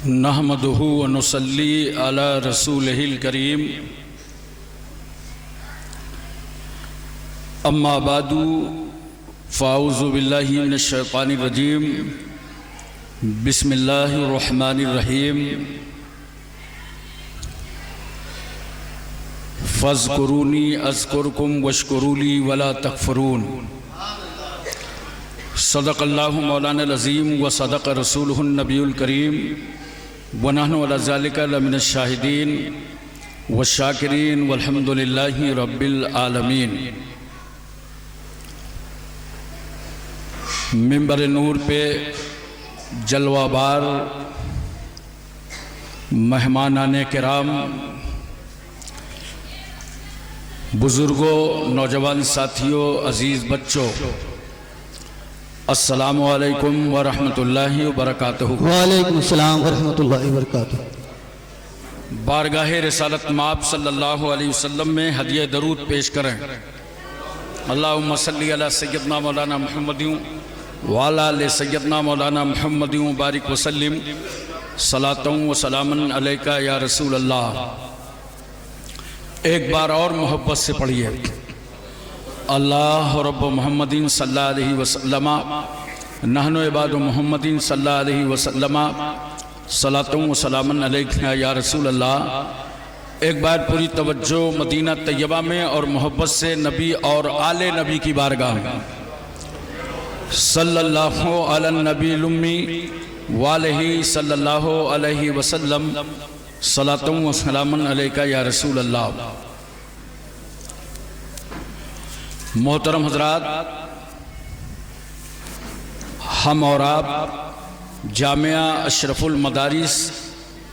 नहमदुहु व नुसल्ली अला रसूलिहिल करीम। अम्मा बादु फ़ाऊज़ु बिल्लाहि मिनश शैतानिर रजीम। बिस्मिल्लाहिर रहमानिर रहीम। फ़ज़्कुरूनी अज़्कुरकुम वश्कुरूली वला तकफ़ुरून। सदक़ल्लाहु मौलाना अज़ीम व सदक़ रसूलुहुन नबियुल करीम व नहनु अला ज़ालिका लमिनश शाहिदीन व शाकिरीन वल्हम्दुलिल्लाहि रब्बिल आलमीन। मिंबर नूर पे जलवाबार मेहमानाने किराम, बुज़ुर्गों, नौजवान साथियों, अज़ीज़ बच्चों, अस्सलामु अलैकुम व रहमतुल्लाहि व बरकातहू। वालेकुम अस्सलाम व रहमतुल्लाहि व बरकातहू। बारगाह रिसालत माब सल्लल्लाहु अलैहि वसल्लम में हदिया दरूद पेश करें। अल्लाहुम्मा सल्ली अला सय्यदना मौलाना मुहम्मदिन व अला आलि सय्यदना मौलाना मुहम्मदिन बारिक वसल्लिम सलातन व सलामन अलैका या रसूल अल्लाह। एक बार और मोहब्बत से पढ़िए, अल्लाह रब्ब मुहम्मदिन सल्लल्लाहु अलैहि वसल्लम नहनु इबादु मुहम्मदिन सल्लल्लाहु अलैहि वसल्लम सलातुन व सलामन अलैका या रसूल अल्लाह। एक बार पूरी तवज्जो मदीना तैयबा में और मोहब्बत से नबी और आले नबी की बारगाह में सल्लल्लाहु अला नबील उम्मी वालैहि सल्लल्लाहु अलैहि वसल्लम सलातुन व सलामन अलैका या रसूल अल्लाह। मोहतरम हजरात, हम और आप जामिया अशरफुल मदारिस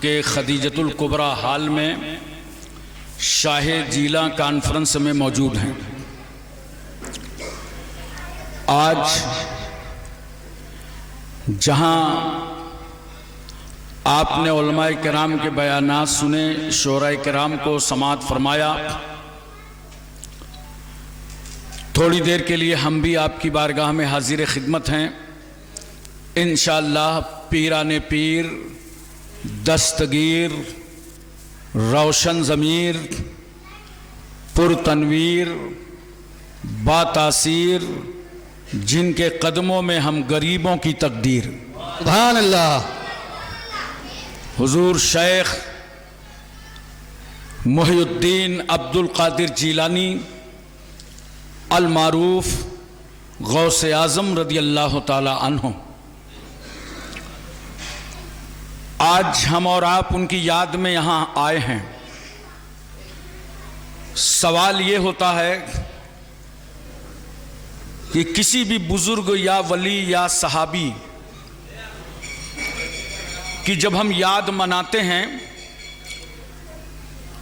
के खदीजतुल कुबरा हाल में शाह जीला कॉन्फ्रेंस में मौजूद हैं। आज जहां आपने उलमाए किराम के बयानात सुने, शोराए किराम को समाअत फरमाया, थोड़ी देर के लिए हम भी आपकी बारगाह में हाजिर खिदमत हैं। इंशाअल्लाह पीराने पीर, दस्तगीर, रोशन ज़मीर, पुरतनवीर, बातासीर, जिनके कदमों में हम गरीबों की तकदीर, सुभान अल्लाह, हुजूर शेख मुहियुद्दीन अब्दुल कादिर जीलानी अल मारूफ गौसे आज़म रदी अल्लाह ताला अन्हु, आज हम और आप उनकी याद में यहाँ आए हैं। सवाल ये होता है कि किसी भी बुजुर्ग या वली या सहाबी कि जब हम याद मनाते हैं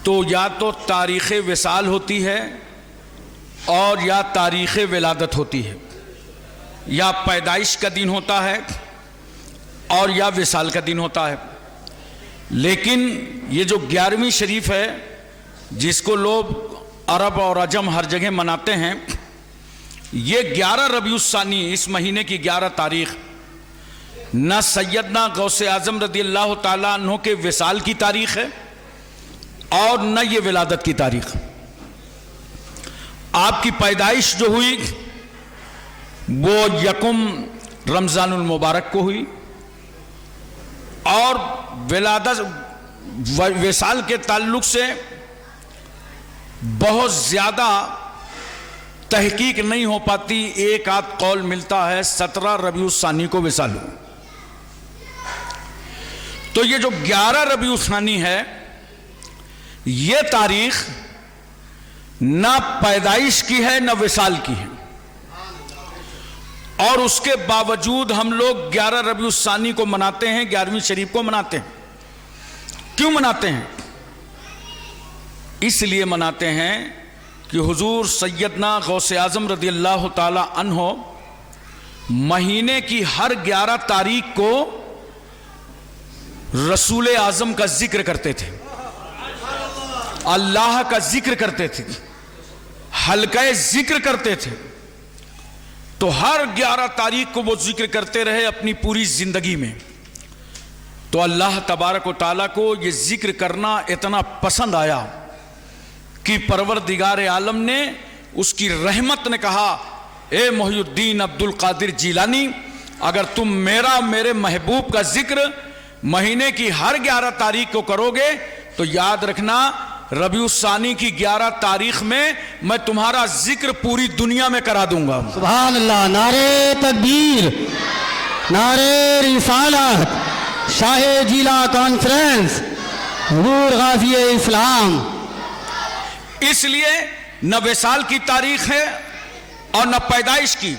तो या तो तारीख़ विसाल होती है और या तारीख़ विलादत होती है, या पैदाइश का दिन होता है और या विसाल का दिन होता है। लेकिन ये जो 11वीं शरीफ है, जिसको लोग अरब और अजम हर जगह मनाते हैं, ये 11 रबीउस्सानी, इस महीने की 11 तारीख़ न सैयदना गौसे आज़म रदी अल्लाह ताला अन्हु के विसाल की तारीख़ है और न ये विलादत की तारीख़। आपकी पैदाइश जो हुई वो यकुम रमज़ानुल मुबारक को हुई और विलादत विसाल के ताल्लुक से बहुत ज़्यादा तहकीक नहीं हो पाती। एक आध कौल मिलता है 17 रबीउस्सानी को विसाल हुआ। तो ये जो 11 रबीउस्सानी है, ये तारीख़ ना पैदाइश की है ना विसाल की है, और उसके बावजूद हम लोग 11 रबीउस्सानी को मनाते हैं, 11वीं शरीफ को मनाते हैं। क्यों मनाते हैं? इसलिए मनाते हैं कि हुजूर सैयदना गौसे आज़म रदी अल्लाह ताला अन्हो महीने की हर 11 तारीख को रसूल आज़म का जिक्र करते थे, अल्लाह का जिक्र करते थे, हल्का जिक्र करते थे। तो हर 11 तारीख को वो जिक्र करते रहे अपनी पूरी जिंदगी में। तो अल्लाह तबारक व तआला को ये जिक्र करना इतना पसंद आया कि परवरदिगार आलम ने, उसकी रहमत ने कहा, ए मोहिउद्दीन अब्दुल कादिर जीलानी, अगर तुम मेरे महबूब का जिक्र महीने की हर 11 तारीख को करोगे तो याद रखना रबीउस्सानी की 11 तारीख में मैं तुम्हारा जिक्र पूरी दुनिया में करा दूंगा। सुभान अल्लाह। नारे तकबीर, नारे रिसालत, शाहे जिला कॉन्फ्रेंस, हुजूर गाज़ी इस्लाम। इसलिए न विसाल की तारीख है और न पैदाइश की,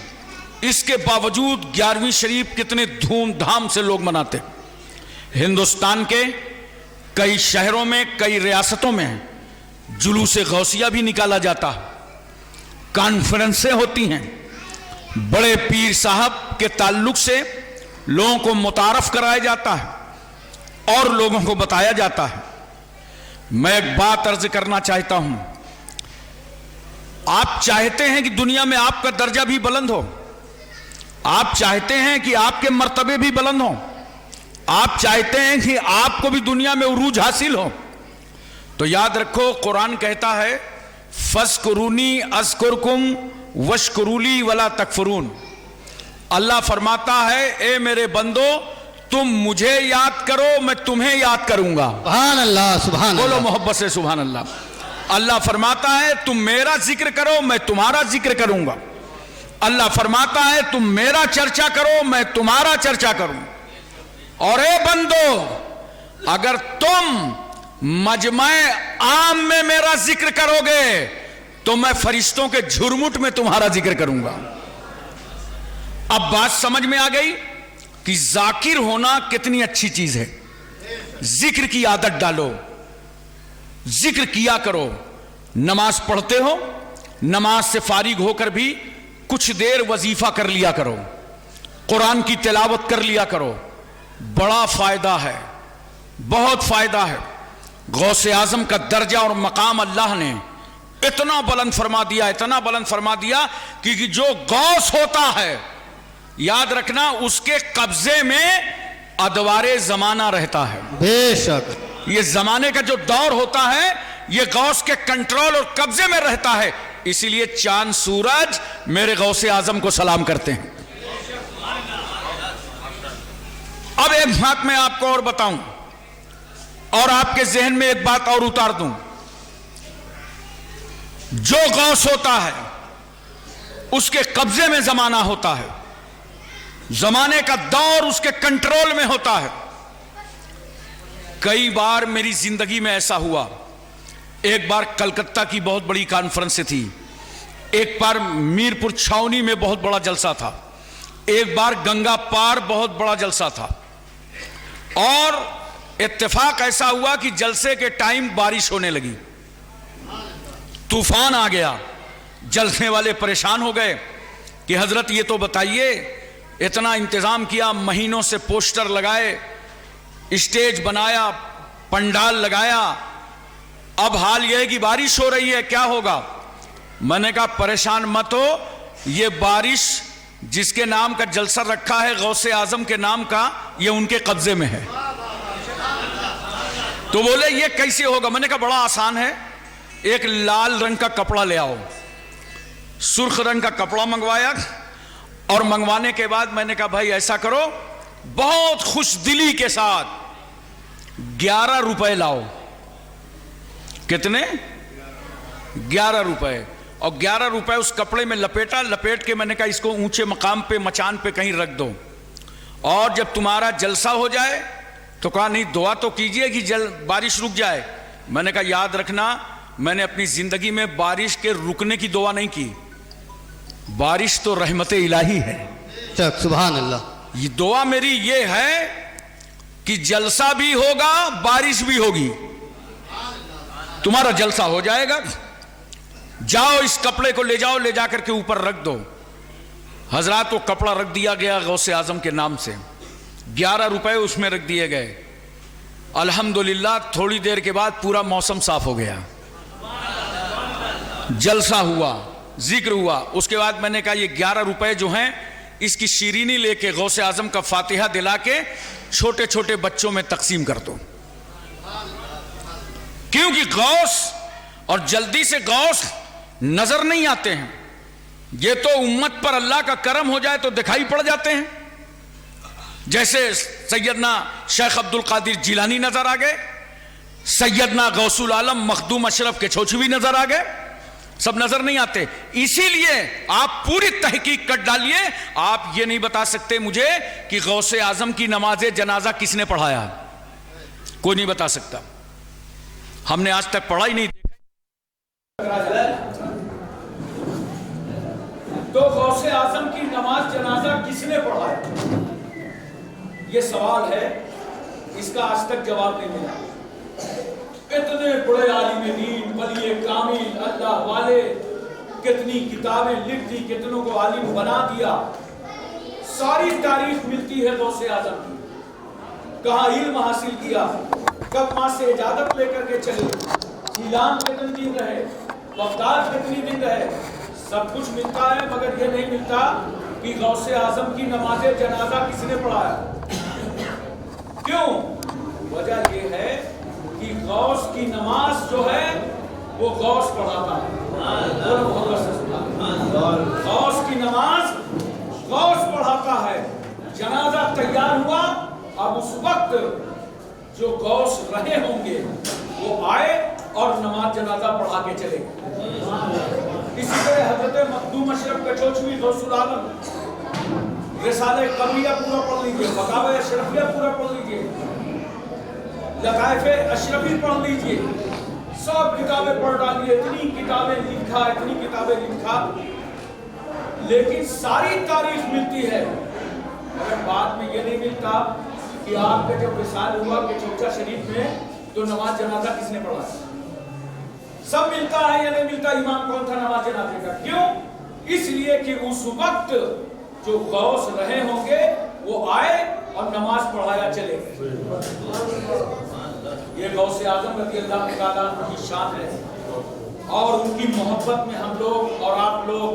इसके बावजूद 11वीं शरीफ कितने धूमधाम से लोग मनाते। हिंदुस्तान के कई शहरों में, कई रियासतों में जुलूस गौसिया भी निकाला जाता है, कॉन्फ्रेंसें होती हैं, बड़े पीर साहब के ताल्लुक से लोगों को मुतारफ कराया जाता है और लोगों को बताया जाता है। मैं एक बात अर्ज करना चाहता हूं, आप चाहते हैं कि दुनिया में आपका दर्जा भी बुलंद हो, आप चाहते हैं कि आपके मर्तबे भी बुलंद हो, आप चाहते हैं कि आपको भी दुनिया में उरूज हासिल हो, तो याद रखो कुरान कहता है फस्कुरूनी अज़कुरकुम वश्कुरूली वला तकफुरून। अल्लाह फरमाता है ए मेरे बंदो तुम मुझे याद करो, मैं तुम्हें याद करूंगा। सुभान अल्लाह, सुभान अल्लाह। बोलो मोहब्बत से सुभान अल्लाह। अल्लाह फरमाता है तुम मेरा जिक्र करो, मैं तुम्हारा जिक्र करूंगा। अल्लाह फरमाता है तुम मेरा चर्चा करो, मैं तुम्हारा चर्चा करूं। और ए बंदो अगर तुम मजमे आम में मेरा जिक्र करोगे तो मैं फरिश्तों के झुरमुट में तुम्हारा जिक्र करूंगा। अब बात समझ में आ गई कि जाकिर होना कितनी अच्छी चीज है। जिक्र की आदत डालो, जिक्र किया करो। नमाज पढ़ते हो, नमाज से फारिग होकर भी कुछ देर वजीफा कर लिया करो, कुरान की तिलावत कर लिया करो। बड़ा फायदा है, बहुत फायदा है। गौसे आजम का दर्जा और मकाम अल्लाह ने इतना बुलंद फरमा दिया, इतना बुलंद फरमा दिया कि जो गौस होता है याद रखना उसके कब्जे में अदवारे जमाना रहता है। बेशक ये जमाने का जो दौर होता है ये गौस के कंट्रोल और कब्जे में रहता है। इसीलिए चांद सूरज मेरे गौसे आजम को सलाम करते हैं। अब एक बात मैं आपको और बताऊं और आपके जहन में एक बात और उतार दूं। जो गौस होता है उसके कब्जे में जमाना होता है, जमाने का दौर उसके कंट्रोल में होता है। कई बार मेरी जिंदगी में ऐसा हुआ। एक बार कलकत्ता की बहुत बड़ी कॉन्फ्रेंस थी, एक बार मीरपुर छावनी में बहुत बड़ा जलसा था, एक बार गंगा पार बहुत बड़ा जलसा था। और इत्तेफाक ऐसा हुआ कि जलसे के टाइम बारिश होने लगी, तूफान आ गया। जलसे वाले परेशान हो गए कि हजरत ये तो बताइए, इतना इंतजाम किया, महीनों से पोस्टर लगाए, स्टेज बनाया, पंडाल लगाया, अब हाल यह है कि बारिश हो रही है, क्या होगा? मैंने कहा परेशान मत हो, ये बारिश जिसके नाम का जलसा रखा है गौसे आजम के नाम का, ये उनके कब्जे में है। तो बोले ये कैसे होगा? मैंने कहा बड़ा आसान है, एक लाल रंग का कपड़ा ले आओ। सुर्ख रंग का कपड़ा मंगवाया और मंगवाने के बाद मैंने कहा भाई ऐसा करो, बहुत खुश दिली के साथ 11 रुपए लाओ। कितने? 11 रुपए। और 11 रुपए उस कपड़े में लपेटा, लपेट के मैंने कहा इसको ऊंचे मकाम पे, मचान पे कहीं रख दो, और जब तुम्हारा जलसा हो जाए तो कहा नहीं दुआ तो कीजिए कि बारिश रुक जाए। मैंने कहा याद रखना, मैंने अपनी जिंदगी में बारिश के रुकने की दुआ नहीं की, बारिश तो रहमत इलाही है। सुभान अल्लाह। ये दुआ मेरी ये है कि जलसा भी होगा, बारिश भी होगी, तुम्हारा जलसा हो जाएगा। जाओ इस कपड़े को ले जाओ, ले जाकर के ऊपर रख दो। हजरात वो कपड़ा रख दिया गया गौसे आजम के नाम से, 11 रुपए उसमें रख दिए गए। अल्हम्दुलिल्लाह थोड़ी देर के बाद पूरा मौसम साफ हो गया, जलसा हुआ, जिक्र हुआ। उसके बाद मैंने कहा ये 11 रुपए जो हैं इसकी शीरीनी लेके गौसे आजम का फातिहा दिला के छोटे छोटे बच्चों में तकसीम कर दो, क्योंकि गौस और जल्दी से गौस नजर नहीं आते हैं। ये तो उम्मत पर अल्लाह का करम हो जाए तो दिखाई पड़ जाते हैं। जैसे सैयदना शेख अब्दुल कादिर जिलानी नजर आ गए, सैयदना गौसुल आलम मखदूम अशरफ के छोचवी नजर आ गए, सब नजर नहीं आते। इसीलिए आप पूरी तहकीक कर डालिए, आप ये नहीं बता सकते मुझे कि गौसे आजम की नमाज जनाजा किसने पढ़ाया, कोई नहीं बता सकता। हमने आज तक पढ़ा ही नहीं। तो गौसे आजम की नमाज जनाजा किसने पढ़ाया, ये सवाल है, इसका आज तक जवाब नहीं मिला। इतने बड़े आलिम दीन, वली कामिल, अल्लाह वाले, कितनी किताबें लिख दी, कितनों को आलिम बना दिया, सारी तारीफ मिलती है गौसे आजम की। कहाँ इल्म हासिल किया, कब मां से इजाजत लेकर के चले, सीलान कितने दिन रहे, बगदाद कितनी दिन रहे, सब कुछ मिलता है, मगर यह नहीं मिलता कि गौसे आजम की नमाज जनाजा किसने पढ़ाया। क्यों? वजह यह है कि गौस की नमाज जो है वो गौस पढ़ाता है। गौस की नमाज गौस पढ़ाता है। जनाजा तैयार हुआ, अब उस वक्त जो गौस रहे होंगे वो आए और नमाज जनाजा पढ़ा के चले गए। इसी तरह हजरत मखदूम अशरफ कचौचवी गौसुल आलम रिसाले कमिया पूरा पढ़ लीजिए, फतावे अशरफिया पूरा पढ़ लीजिए, लताइफे अशरफी पढ़ लीजिए, सब किताबें पढ़ डालिए। इतनी किताबें लिखा, इतनी किताबें लिखा, लेकिन सारी तारीफ मिलती है, मगर बाद में ये नहीं मिलता कि आपका जब विसाल हुआ कि चौचा शरीफ में, तो नमाज जनाजा किसने पढ़ा। सब मिलता है, ये नहीं मिलता इमाम कौन था नमाज जनाजे का। क्यों? इसलिए कि उस वक्त जो गौस रहे होंगे वो आए और नमाज पढ़ाया चले गए। ये गौसे आजम रज़ी अल्लाह तआला अन्हु की शान है, और उनकी मोहब्बत में हम लोग और आप लोग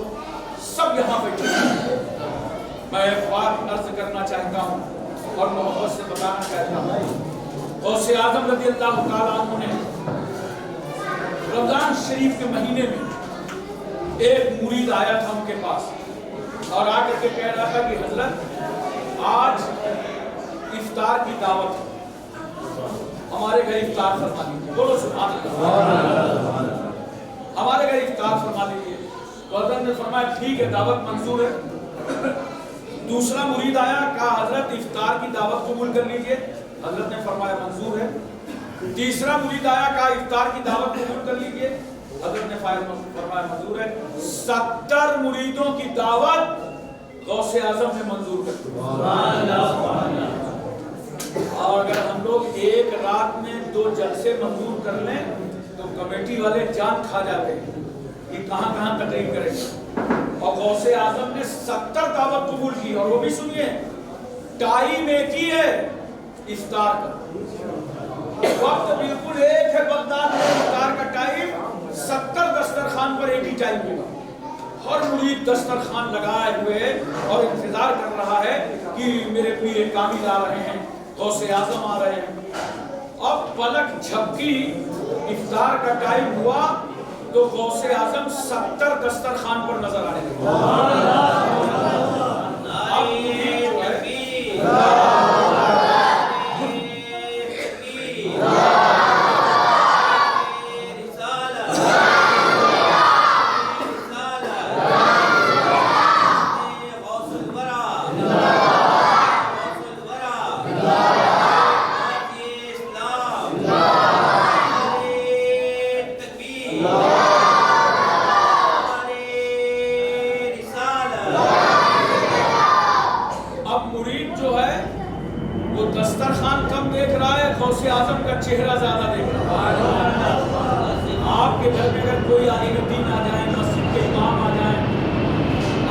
सब यहाँ बैठे हैं। मैं एक बात अर्ज करना चाहता हूँ और मोहब्बत से बताना चाहता हूँ। गौसे आजम रज़ी अल्लाह तआला अन्हु ने रमजान शरीफ के महीने में एक मुरीद आया था उनके पास और आकर के कह रहा था कि हजरत आज इफ्तार की दावत है, हमारे घर इफ्तार फरमा लीजिए। बोलो सुभान अल्लाह। हमारे घर इफ्तार फरमा लीजिए। तो हजरत ने फरमाया ठीक है, दावत मंजूर है। दूसरा मुरीद आया, कहा हजरत इफ्तार की दावत कबूल कर लीजिए। हजरत ने फरमाया मंजूर है। तीसरा मुरीद आया, कहा इफ्तार की दावत कबूल कर लीजिए। हजरत ने फरमाया मंजूर है। 70 मुरीदों की दावत गौसे आजम ने मंजूर कर दी। और अगर हम लोग एक रात में 2 जलसे मंजूर कर लें तो कमेटी वाले जान खा जाते हैं कि कहां कहां तकरीर करेंगे। और गौसे आजम ने 70 दावत कबूल की, और वो भी सुनिए टाइम एक ही है इफ्तार का, वक्त बिल्कुल एक है। बगदाद में इफ्तार का टाइम 70 दस्तरखान पर एक ही टाइम होगा। हर मुरीद दस्तरखान लगाए हुए और इंतजार कर रहा है कि मेरे पीर कामिल आ रहे हैं, गौसे आजम आ रहे हैं। अब पलक झपकी, इफ्तार का टाइम हुआ तो गौसे आजम 70 दस्तरखान पर नजर आने लगे। दस्तरखान कम देख रहा है, गौसे आजम का चेहरा ज्यादा देख रहा है। आपके घर में अगर कोई आलिम दीन आ जाए, मस्जिद के इमाम आ जाए,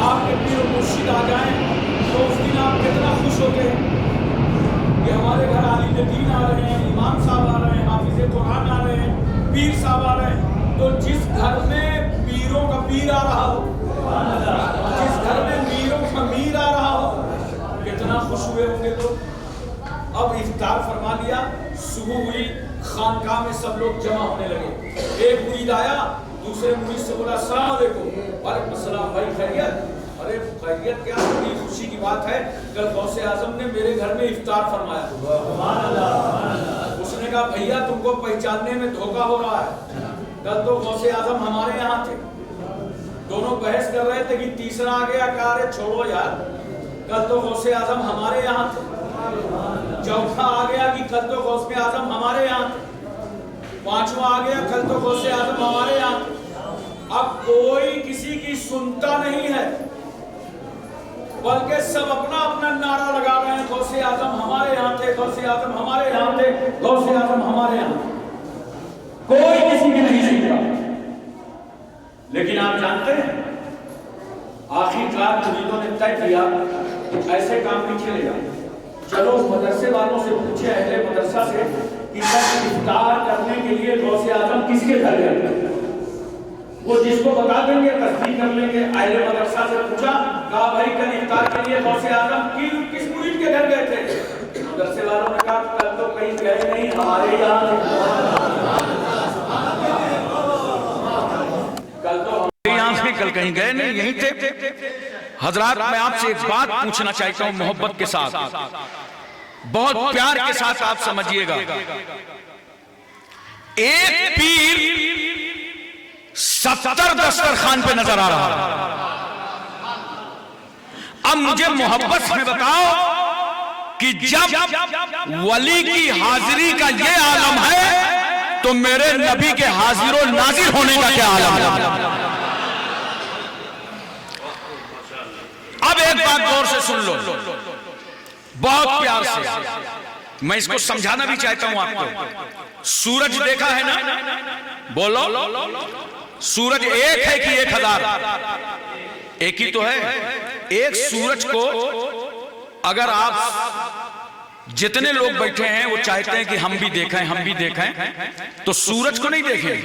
आपके पीर मुर्शिद आ जाए, तो उस दिन आप कितना खुश होते हैं कि हमारे घर आलिम दीन आ रहे हैं, इमाम साहब आ रहे हैं, हाफिज कुरान आ रहे हैं, पीर साहब आ रहे हैं। तो जिस घर में पीरों का पीर आ रहा हो, जिस घर में मीरों का मीर आ रहा हुए होंगे तो अब इफ्तार फरमा लिया, सुबह हुई, खानकाह में सब लोग जमा होने लगे। एक मुरीद आया, दूसरे मुरीद से बोला अस्सलाम वालेकुम। वालेकुम अस्सलाम, भाई खैरियत? अरे खैरियत क्या, बड़ी खुशी की बात है, कल गौसे आजम ने मेरे घर में इफ्तार फरमाया। उसने कहा भैया तुमको पहचानने में धोखा हो रहा है, कल तो गौसे आजम हमारे यहाँ थे। दोनों बहस कर रहे थे कि तीसरा आ गया, कहा अरे छोड़ो यार, कल तो गौसे आजम हमारे यहाँ थे। चौथा आ गया कि कल तो गौसे आजम हमारे यहाँ थे। पांचवा आ गया, कल तो गौसे आजम हमारे यहाँ थे। अब कोई किसी की सुनता नहीं है, बल्कि सब अपना अपना नारा लगा रहे हैं, गौसे आजम हमारे यहाँ थे, गौसे आजम हमारे यहाँ थे, गौसे आजम हमारे यहाँ। कोई किसी की नहीं सुनता। लेकिन आप जानते हैं, आखिरकार मुरीदों ने तय किया ऐसे काम नहीं चलेगा, चलो मदरसे वालों से पूछे, अहले मदरसा से, कि सब इफ्तार करने के लिए गौसे आजम किसके घर गए। वो जिसको बता देंगे तस्दीक कर लेंगे। अहले मदरसा से पूछा, कहा भाई कल इफ्तार के लिए गौसे आजम किस मुरीद के घर गए थे? मदरसे वालों ने कहा कल तो कहीं गए नहीं, हमारे यहाँ कल तो यहाँ से कल कहीं गए नहीं, यहीं थे। हजरात, मैं आपसे एक बात पूछना चाहता हूं मोहब्बत के साथ, बहुत प्यार के साथ आप समझिएगा। एक पीर 70 दस्तरखान पे नजर आ रहा है। अब मुझे मोहब्बत में बताओ कि जब वली की हाजिरी का ये आलम है तो मेरे नबी के हाजिर और नाजिर होने का क्या आलम है? अब एक बात गौर से सुन लो, बहुत प्यार से मैं इसको समझाना भी चाहता हूं आपको। सूरज देखा है ना? बोलो, सूरज एक है कि 1000? एक ही तो है। एक सूरज को अगर आप जितने लोग बैठे हैं वो चाहते हैं कि हम भी देखें, हम भी देखें, तो सूरज को नहीं देखें।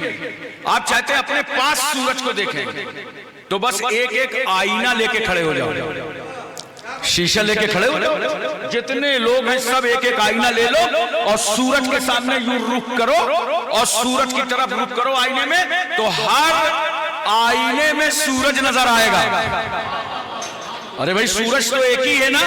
आप चाहते हैं अपने पास सूरज को देखें, तो बस एक एक आईना लेके खड़े हो जाओ, शीशा लेके खड़े हो जाओ। जितने लोग हैं सब एक एक आईना ले लो और सूरज के सामने यूं रुख करो और सूरज की तरफ रुख करो आईने में, तो हर आईने में सूरज नजर आएगा। अरे भाई सूरज तो एक ही है ना,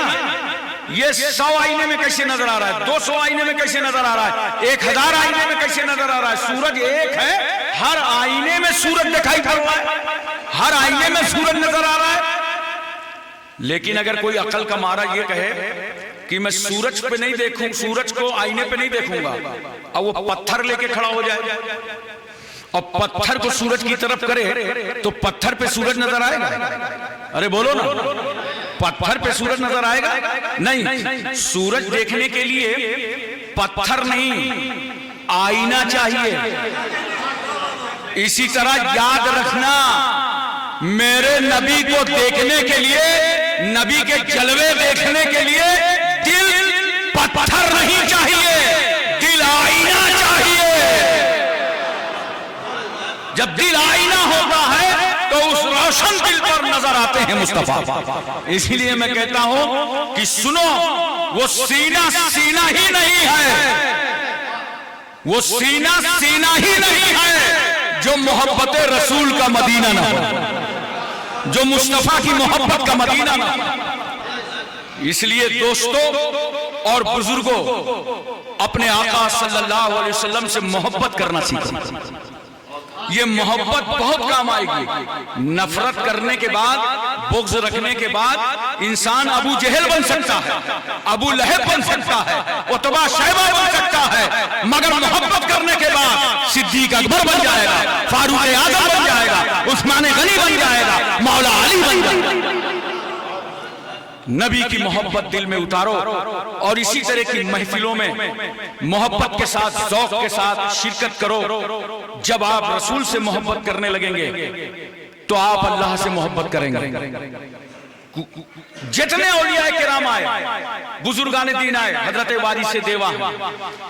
ये 100 आईने में कैसे नजर आ रहा है? 200 आईने में कैसे नजर आ रहा है? 1000 आईने में कैसे नजर आ रहा है? सूरज एक है, हर आईने में सूरज दिखाई पड़ रहा है, हर आईने में सूरज नजर आ रहा है। लेकिन अगर कोई अकल का मारा ये कहे कि मैं सूरज पे नहीं देखूं, सूरज को आईने पे नहीं देखूंगा, और वो पत्थर लेके खड़ा हो जाए और पत्थर को सूरज की तरफ करे, तो पत्थर पे सूरज नजर आएगा? अरे बोलो ना, पत्थर पे सूरज नजर आएगा? नहीं। सूरज देखने के लिए पत्थर नहीं, आईना चाहिए। इसी तरह याद रखना, मेरे नबी को देखने के लिए, नबी के जलवे देखने के लिए दिल पत्थर नहीं चाहिए, दिल आईना चाहिए। जब दिल आईना होता है तो उस रोशन दिल पर नजर आते हैं मुस्तफा। इसीलिए मैं कहता हूं कि सुनो, वो सीना सीना ही नहीं है, वो सीना सीना ही नहीं है जो मोहब्बत रसूल का मदीना ना हो, जो मुस्तफा की मोहब्बत का मदीना ना हो। इसलिए दोस्तों और बुजुर्गों, अपने आका सल्लल्लाहु अलैहि वसल्लम से मोहब्बत करना सीखो। ये मोहब्बत बहुत काम आएगी। नफरत करने के बाद, बुग़्ज़ रखने के बाद इंसान अबू जहल बन सकता है, अबू लहब बन सकता है, उतबा शैबा बन सकता है, मगर मोहब्बत करने के बाद सिद्दीक अकबर बन जाएगा, फारूक आज़म बन जाएगा, उस्मान गनी बन जाएगा, मौला अली बन जाएगा। नबी की मोहब्बत दिल में उतारो और इसी तरह की महफिलों में मोहब्बत के साथ, ज़ौक़ के साथ शिरकत करो। जब आप रसूल से मोहब्बत करने लगेंगे तो आप अल्लाह से मोहब्बत करेंगे। जितने औलिया किराम आए, बुजुर्गान दीन आए, हजरत वारिस देवा हैं,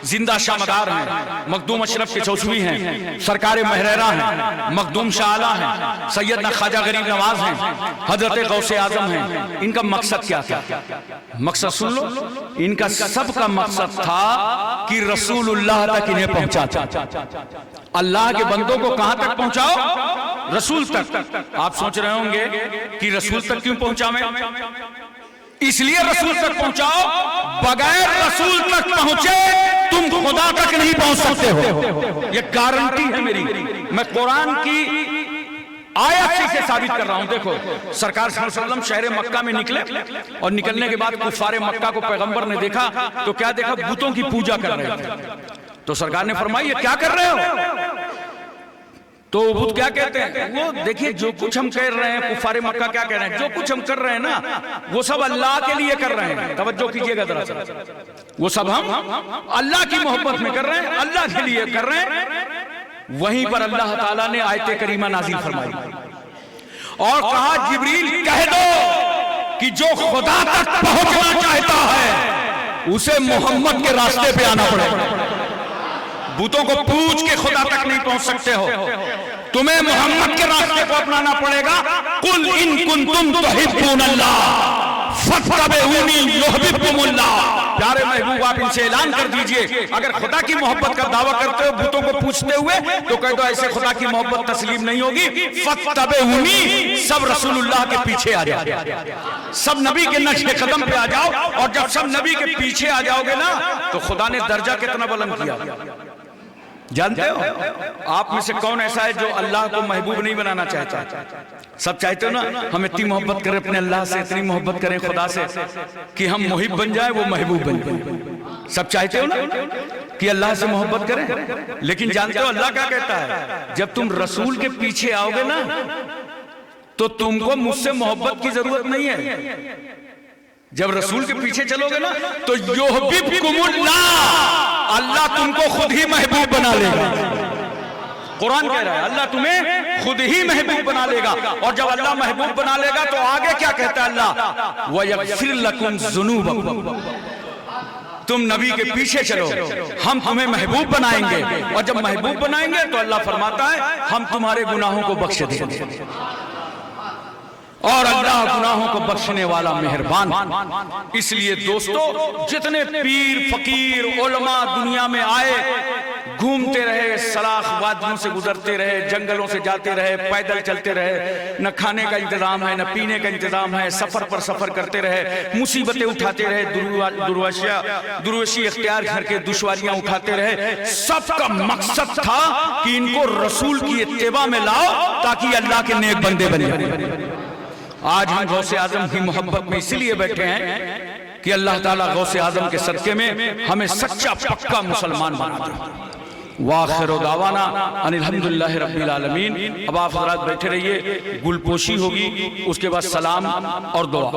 जिंदा शामदार हैं, मखदूम अशरफ के चौचवी हैं, सरकार महरेरा हैं, मखदूम शाह आला हैं, सैयदना ख्वाजा गरीब नवाज हैं, हजरत गौसे आजम हैं। इनका मकसद क्या था? मकसद सुन लो, इनका सबका मकसद था कि रसूलुल्लाह तक इन्हें पहुंचाता। अल्लाह के बंदों को कहां तक पहुंचाओ? रसूल तक। आप सोच रहे होंगे कि रसूल तक क्यों पहुंचावे? इसलिए रसूल तक पहुंचाओ, बगैर रसूल तक पहुंचे तुम खुदा तक नहीं पहुंच सकते हो। यह गारंटी है मेरी। मैं कुरान की आयत से साबित कर रहा हूं। देखो, सरकार सल्लल्लाहु अलैहि वसल्लम शहर मक्का में निकले और निकलने के बाद कुफारे मक्का को पैगंबर ने देखा तो क्या देखा? बुतों की पूजा कर रहे थे। तो सरकार ने फरमाया, ये क्या कर रहे हो? तो बुत क्या कहते हैं? वो देखिए, जो कुछ हम कह रहे हैं, कुफारे मक्का क्या कह रहे हैं, जो कुछ हम कर रहे हैं ना, वो सब अल्लाह के लिए कर रहे हैं। तवज्जो कीजिएगा जरा सा। वो सब हम अल्लाह की मोहब्बत में कर रहे हैं, अल्लाह के लिए कर रहे हैं। वहीं पर अल्लाह ताला ने आयत करीमा नाज़िल फरमाई और कहा, जिब्रील कह दो कि जो खुदा तक पहुंचना चाहता है उसे मोहम्मद के रास्ते पे आना पड़ेगा। बुतों को पूछ के खुदा तक नहीं पहुंच सकते हो, तुम्हें मोहम्मद के रास्ते को अपनाना पड़ेगा। कुल इन कुंतुम तुहिब्बूनल्लाह फत्तबिऊनी युहिब्बुकुमुल्लाह। प्यारे महबूब, आप इनसे ऐलान कर दीजिए, अगर खुदा की मोहब्बत का दावा करते हो बुतों को पूछते हुए, तो कह दो ऐसे खुदा की मोहब्बत तस्लीम नहीं होगी। फत्तबिऊनी, सब रसूलुल्लाह के पीछे आ जाओ, सब नबी के नक्शे कदम पे आ जाओ। और जब सब नबी के पीछे आ जाओगे ना, तो खुदा ने दर्जा कितना बुलंद किया जानते हो? आप में से कौन ऐसा है जो अल्लाह को महबूब नहीं बनाना चाहता? सब चाहते हो ना हम इतनी मोहब्बत करें अपने अल्लाह से, इतनी मोहब्बत करें खुदा से कि हम मुहिब बन जाए, वो महबूब बन जाए। सब चाहते हो ना कि अल्लाह से मोहब्बत करें। लेकिन जानते हो अल्लाह क्या कहता है? जब तुम रसूल के पीछे आओगे ना, तो तुमको मुझसे मोहब्बत की जरूरत नहीं है। जब रसूल के पीछे चलोगे ना, तो युहिब्बुकुमुल्लाह, अल्लाह तुमको खुद ही महबूब बना लेगा। कुरान कह रहा है अल्लाह तुम्हें खुद ही महबूब बना लेगा। और जब अल्लाह महबूब बना लेगा तो आगे क्या कहता है अल्लाह? वयग़फिर लकुम ज़ुनूबकुम, तुम नबी के पीछे चलो, हम तुम्हें महबूब बनाएंगे। और जब महबूब बनाएंगे तो अल्लाह फरमाता है हम तुम्हारे गुनाहों को बख्श देंगे। और अल्लाह गुनाहों को बख्शने वाला मेहरबान। इसलिए दोस्तों, जितने पीर फकीर उलमा दुनिया में आए, घूमते रहे, सलाख वादियों से गुजरते रहे, जंगलों से जाते रहे, पैदल चलते रहे, न खाने का इंतजाम है, न पीने का इंतजाम है, सफर पर सफर करते रहे, मुसीबतें उठाते रहे, दुर्वशी इख्तियार करके दुश्वारियां उठाते रहे। सबका मकसद था कि इनको रसूल की इत्तिबा में लाओ ताकि अल्लाह के नेक बंदे बने। आज हम गौसे आजम की मोहब्बत में इसीलिए बैठे हैं कि अल्लाह ताला गौसे आजम के सदके में हमें सच्चा पक्का मुसलमान बना दे। वाखिर दावाना अनिल हम्दुलिल्लाहि रब्बिल आलमीन। अब आप हज़रात बैठे रहिए, गुलपोशी होगी, उसके बाद सलाम और दुआ।